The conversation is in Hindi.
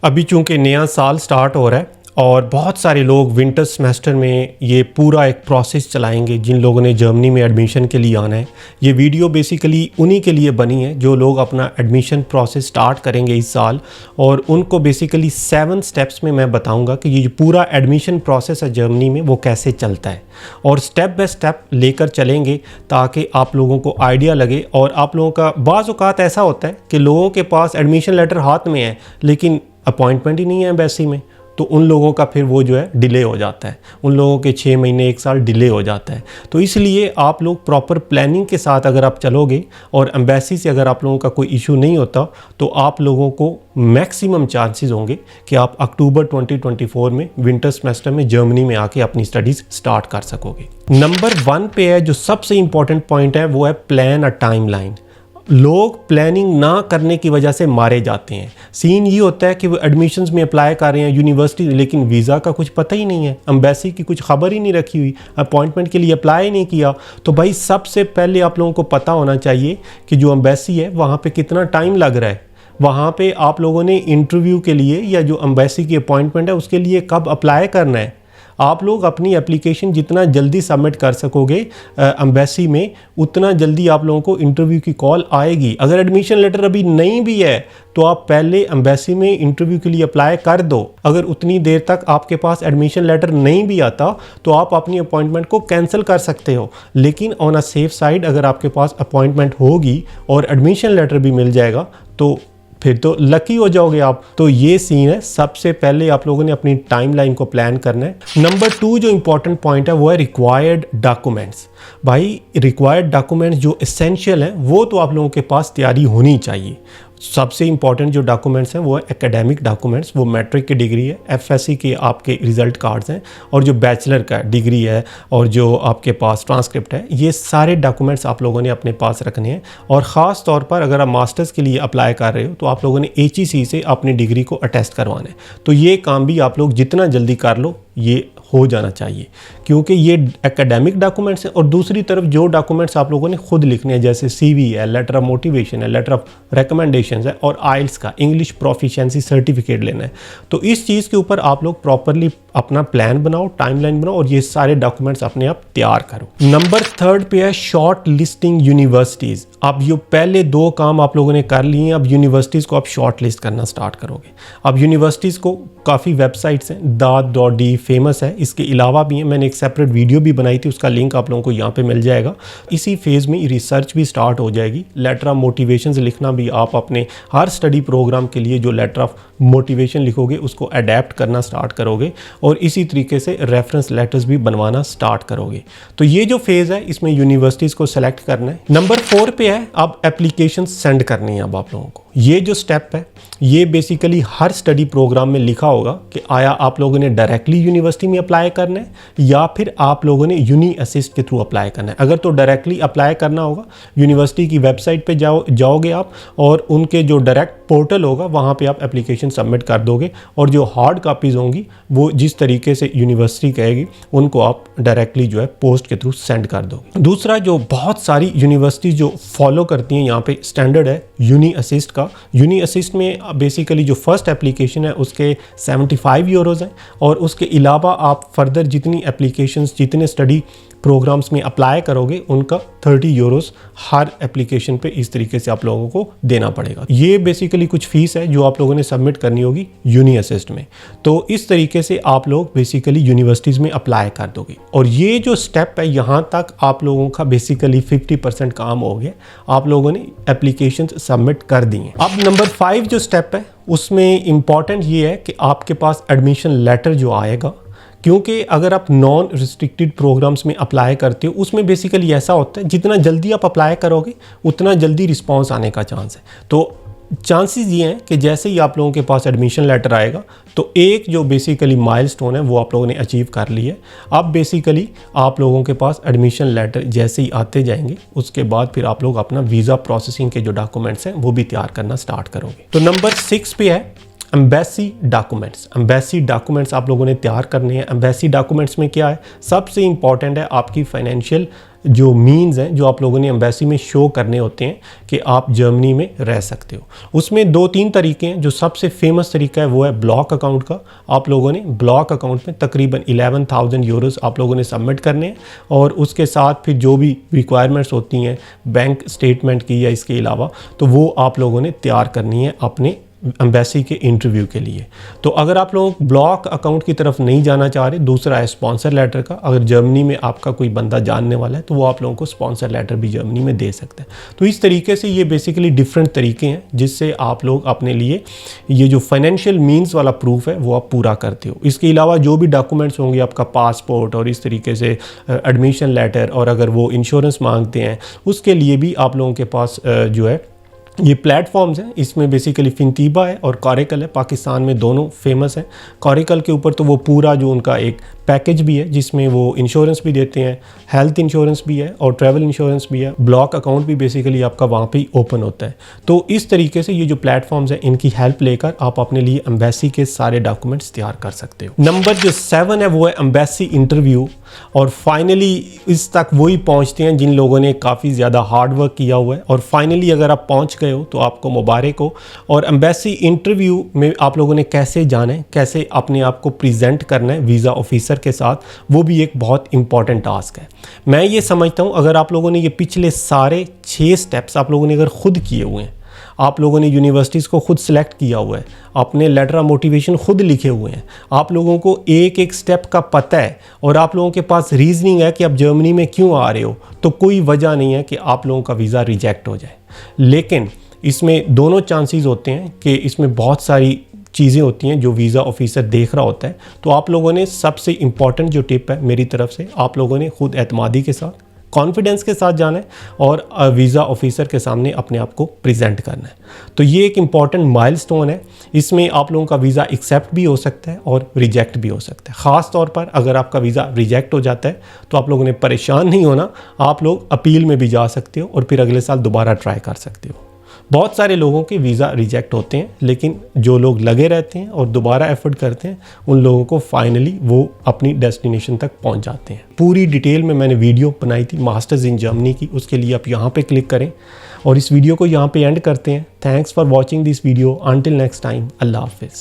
अभी चूंकि नया साल स्टार्ट हो रहा है और बहुत सारे लोग विंटर सेमेस्टर में ये पूरा एक प्रोसेस चलाएंगे जिन लोगों ने जर्मनी में एडमिशन के लिए आना है। ये वीडियो बेसिकली उन्हीं के लिए बनी है जो लोग अपना एडमिशन प्रोसेस स्टार्ट करेंगे इस साल, और उनको बेसिकली 7 स्टेप्स में मैं बताऊंगा कि ये जो पूरा एडमिशन प्रोसेस है जर्मनी में वो कैसे चलता है, और स्टेप बाय स्टेप लेकर चलेंगे ताकि आप लोगों को आइडिया लगे। और आप लोगों का बाज़ औक़ात ऐसा होता है कि लोगों के पास एडमिशन लेटर हाथ में है लेकिन अपॉइंटमेंट ही नहीं है एम्बेसी में, तो उन लोगों का फिर वो जो है डिले हो जाता है, उन लोगों के 6 महीने 1 साल डिले हो जाता है। तो इसलिए आप लोग प्रॉपर प्लानिंग के साथ अगर आप चलोगे और एम्बेसी से अगर आप लोगों का कोई इशू नहीं होता तो आप लोगों को मैक्सिमम चांसेस होंगे कि आप अक्टूबर 2024 में विंटर सेमेस्टर में जर्मनी में आके अपनी स्टडीज़ स्टार्ट कर सकोगे। नंबर 1 पे है जो सबसे इंपॉर्टेंट पॉइंट है वो है प्लान अ टाइमलाइन। लोग प्लानिंग ना करने की वजह से मारे जाते हैं। सीन ये होता है कि वो एडमिशन्स में अप्लाई कर रहे हैं यूनिवर्सिटी, लेकिन वीज़ा का कुछ पता ही नहीं है, एम्बेसी की कुछ खबर ही नहीं रखी हुई, अपॉइंटमेंट के लिए अप्लाई नहीं किया। तो भाई सबसे पहले आप लोगों को पता होना चाहिए कि जो एम्बेसी है वहाँ पे कितना टाइम लग रहा है, वहाँ पे आप लोगों ने इंटरव्यू के लिए या जो एम्बेसी की अपॉइंटमेंट है उसके लिए कब अप्लाई करना है। आप लोग अपनी एप्लीकेशन जितना जल्दी सबमिट कर सकोगे एम्बेसी में, उतना जल्दी आप लोगों को इंटरव्यू की कॉल आएगी। अगर एडमिशन लेटर अभी नहीं भी है तो आप पहले एम्बेसी में इंटरव्यू के लिए अप्लाई कर दो। अगर उतनी देर तक आपके पास एडमिशन लेटर नहीं भी आता तो आप अपनी अपॉइंटमेंट को कैंसिल कर सकते हो, लेकिन ऑन अ सेफ साइड अगर आपके पास अपॉइंटमेंट होगी और एडमिशन लेटर भी मिल जाएगा तो फिर तो लकी हो जाओगे आप। तो ये सीन है, सबसे पहले आप लोगों ने अपनी टाइमलाइन को प्लान करना है। नंबर 2 जो इंपॉर्टेंट पॉइंट है वो है रिक्वायर्ड डॉक्यूमेंट्स। भाई रिक्वायर्ड डॉक्यूमेंट्स जो एसेंशियल हैं वो तो आप लोगों के पास तैयारी होनी चाहिए। सबसे इंपॉर्टेंट जो डॉक्यूमेंट्स हैं वो है एकेडमिक डॉक्यूमेंट्स, वो मैट्रिक की डिग्री है, एफएससी के आपके रिजल्ट कार्ड्स हैं, और जो बैचलर का डिग्री है और जो आपके पास ट्रांसक्रिप्ट है, ये सारे डॉक्यूमेंट्स आप लोगों ने अपने पास रखने हैं। और ख़ास तौर पर अगर आप मास्टर्स के लिए अप्लाई कर रहे हो तो आप लोगों ने HEC से अपनी डिग्री को अटेस्ट करवाना है। तो ये काम भी आप लोग जितना जल्दी कर लो ये हो जाना चाहिए, क्योंकि ये एकेडमिक डॉक्यूमेंट्स हैं। और दूसरी तरफ जो डॉक्यूमेंट्स आप लोगों ने खुद लिखने हैं जैसे CV है, लेटर ऑफ मोटिवेशन है, लेटर ऑफ रिकमेंडेशन है, और IELTS का इंग्लिश प्रोफिशिएंसी सर्टिफिकेट लेना है। तो इस चीज़ के ऊपर आप लोग प्रॉपरली अपना प्लान बनाओ, टाइमलाइन बनाओ और ये सारे डॉक्यूमेंट्स अपने आप तैयार करो। नंबर 3 पे है शॉर्ट लिस्टिंग यूनिवर्सिटीज़। अब ये पहले 2 काम आप लोगों ने कर लिए हैं, अब यूनिवर्सिटीज़ को आप शॉर्ट लिस्ट करना स्टार्ट करोगे। अब यूनिवर्सिटीज़ को काफ़ी वेबसाइट्स हैं, daat.de फेमस है, इसके अलावा भी है, मैंने एक सेपरेट वीडियो भी बनाई थी, उसका लिंक आप लोगों को यहाँ पे मिल जाएगा। इसी फेज़ में रिसर्च भी स्टार्ट हो जाएगी। लेटर ऑफ मोटिवेशन लिखना भी आप अपने हर स्टडी प्रोग्राम के लिए जो लेटर ऑफ मोटिवेशन लिखोगे उसको अडेप्ट करना स्टार्ट करोगे, और इसी तरीके से रेफरेंस लेटर्स भी बनवाना स्टार्ट करोगे। तो ये जो फेज़ है इसमें यूनिवर्सिटीज़ को सेलेक्ट करना है। नंबर 4 पे है अब एप्लीकेशन सेंड करनी है। अब आप लोगों को ये जो स्टेप है ये बेसिकली हर स्टडी प्रोग्राम में लिखा होगा कि आया आप लोगों ने डायरेक्टली यूनिवर्सिटी में अप्लाई करना है या फिर आप लोगों ने यूनी असिस्ट के थ्रू अप्लाई करना है। अगर तो डायरेक्टली अप्लाई करना होगा, यूनिवर्सिटी की वेबसाइट पे जाओगे आप और उनके जो डायरेक्ट पोर्टल होगा वहाँ पे आप एप्लीकेशन सबमिट कर दोगे, और जो हार्ड कापीज़ होंगी वो जिस तरीके से यूनिवर्सिटी कहेगी उनको आप डायरेक्टली जो है पोस्ट के थ्रू सेंड कर दोगे। दूसरा जो बहुत सारी यूनिवर्सिटी जो फॉलो करती हैं यहाँ पे स्टैंडर्ड है यूनी असिस्ट का। यूनी असिस्ट में बेसिकली जो फर्स्ट एप्लीकेशन है उसके 75 यूरोज़ हैं, और उसके अलावा आप फर्दर जितनी एप्लीकेशंस जितने स्टडी प्रोग्राम्स में अप्लाई करोगे उनका 30 यूरोज़ हर एप्लीकेशन पे इस तरीके से आप लोगों को देना पड़ेगा। ये बेसिकली कुछ फीस है जो आप लोगों ने सबमिट करनी होगी यूनी असिस्ट में। तो इस तरीके से आप लोग बेसिकली यूनिवर्सिटीज़ में अप्लाई कर दोगे, और ये जो स्टेप है यहाँ तक आप लोगों का बेसिकली 50% काम हो गया, आप लोगों ने एप्लीकेशन सबमिट कर दी हैं। अब नंबर 5 जो स्टेप है उसमें इम्पॉर्टेंट ये है कि आपके पास एडमिशन लेटर जो आएगा, क्योंकि अगर आप नॉन रिस्ट्रिक्टेड प्रोग्राम्स में अप्लाई करते हो उसमें बेसिकली ऐसा होता है जितना जल्दी आप अप्लाई करोगे उतना जल्दी रिस्पांस आने का चांस है। तो चांसेस ये हैं कि जैसे ही आप लोगों के पास एडमिशन लेटर आएगा तो एक जो बेसिकली माइलस्टोन है वो आप लोगों ने अचीव कर लिया है। अब बेसिकली आप लोगों के पास एडमिशन लेटर जैसे ही आते जाएंगे उसके बाद फिर आप लोग अपना वीज़ा प्रोसेसिंग के जो डॉक्यूमेंट्स हैं वो भी तैयार करना स्टार्ट करोगे। तो नंबर 6 पे है एम्बेसी डॉक्यूमेंट्स। एम्बेसी डॉक्यूमेंट्स आप लोगों ने तैयार करने हैं। एम्बेसी डॉक्यूमेंट्स में क्या है, सबसे इंपॉर्टेंट है आपकी फाइनेंशियल जो मीन्स हैं जो आप लोगों ने एम्बेसी में शो करने होते हैं कि आप जर्मनी में रह सकते हो। उसमें 2-3 तरीके हैं। जो सबसे फेमस तरीका है वो है ब्लॉक अकाउंट का। आप लोगों ने ब्लॉक अकाउंट में तकरीबन 11,000 यूरोज़ आप लोगों ने सबमिट करने हैं और उसके साथ फिर जो भी रिक्वायरमेंट्स होती हैं बैंक स्टेटमेंट की या इसके अलावा, तो वो आप लोगों ने तैयार करनी है अपने एम्बेसी के इंटरव्यू के लिए। तो अगर आप लोग ब्लॉक अकाउंट की तरफ नहीं जाना चाह रहे, दूसरा है स्पॉन्सर लेटर का। अगर जर्मनी में आपका कोई बंदा जानने वाला है तो वो आप लोगों को स्पॉन्सर लेटर भी जर्मनी में दे सकते हैं। तो इस तरीके से ये बेसिकली डिफरेंट तरीके हैं जिससे आप लोग अपने लिए ये जो फाइनेंशियल मीन्स वाला प्रूफ है वो आप पूरा करते हो। इसके अलावा जो भी डॉक्यूमेंट्स होंगे, आपका पासपोर्ट और इस तरीके से एडमिशन लेटर, और अगर वो इंश्योरेंस मांगते हैं उसके लिए भी आप लोगों के पास जो है ये प्लेटफॉर्म्स हैं। इसमें बेसिकली फिनतीबा है और कॉरिकल है, पाकिस्तान में दोनों फेमस हैं। कॉरिकल के ऊपर तो वो पूरा जो उनका एक पैकेज भी है जिसमें वो इंश्योरेंस भी देते हैं, हेल्थ इंश्योरेंस भी है और ट्रैवल इंश्योरेंस भी है। ब्लॉक अकाउंट भी बेसिकली आपका वहाँ पे ही ओपन होता है। तो इस तरीके से ये जो प्लेटफॉर्म्स हैं इनकी हेल्प लेकर आप अपने लिए एम्बेसी के सारे डॉक्यूमेंट्स तैयार कर सकते हो। नंबर जो 7 है वो है एम्बेसी इंटरव्यू। और फाइनली इस तक वही पहुँचते हैं जिन लोगों ने काफ़ी ज़्यादा हार्ड वर्क किया हुआ है, और फाइनली अगर आप पहुँच गए हो तो आपको मुबारक हो। और एम्बेसी इंटरव्यू में आप लोगों ने कैसे जाना है, कैसे अपने आप को प्रेजेंट करना है वीज़ा ऑफिसर के साथ, वो भी एक बहुत इंपॉर्टेंट टास्क है। मैं ये समझता हूँ अगर आप लोगों ने ये पिछले सारे 6 स्टेप्स आप लोगों ने अगर खुद किए हुए हैं, आप लोगों ने यूनिवर्सिटीज़ को खुद सिलेक्ट किया हुआ है, अपने लेटर ऑफ मोटिवेशन खुद लिखे हुए हैं, आप लोगों को एक एक स्टेप का पता है और आप लोगों के पास रीजनिंग है कि आप जर्मनी में क्यों आ रहे हो, तो कोई वजह नहीं है कि आप लोगों का वीज़ा रिजेक्ट हो जाए। लेकिन इसमें दोनों चांसेस होते हैं कि इसमें बहुत सारी चीज़ें होती हैं जो वीज़ा ऑफिसर देख रहा होता है। तो आप लोगों ने सबसे इम्पॉर्टेंट जो टिप है मेरी तरफ से, आप लोगों ने खुद एतमादी के साथ, कॉन्फिडेंस के साथ जाना है और वीज़ा ऑफिसर के सामने अपने आप को प्रेजेंट करना है। तो ये एक इम्पॉर्टेंट माइलस्टोन है। इसमें आप लोगों का वीज़ा एक्सेप्ट भी हो सकता है और रिजेक्ट भी हो सकता है। ख़ास तौर पर अगर आपका वीज़ा रिजेक्ट हो जाता है तो आप लोगों ने परेशान नहीं होना, आप लोग अपील में भी जा सकते हो और फिर अगले साल दोबारा ट्राई कर सकते हो। बहुत सारे लोगों के वीज़ा रिजेक्ट होते हैं, लेकिन जो लोग लगे रहते हैं और दोबारा एफर्ट करते हैं उन लोगों को फाइनली वो अपनी डेस्टिनेशन तक पहुंच जाते हैं। पूरी डिटेल में मैंने वीडियो बनाई थी मास्टर्स इन जर्मनी की, उसके लिए आप यहाँ पे क्लिक करें और इस वीडियो को यहाँ पे एंड करते हैं। Thanks for watching this video. Until next time, अल्लाह हाफिज़।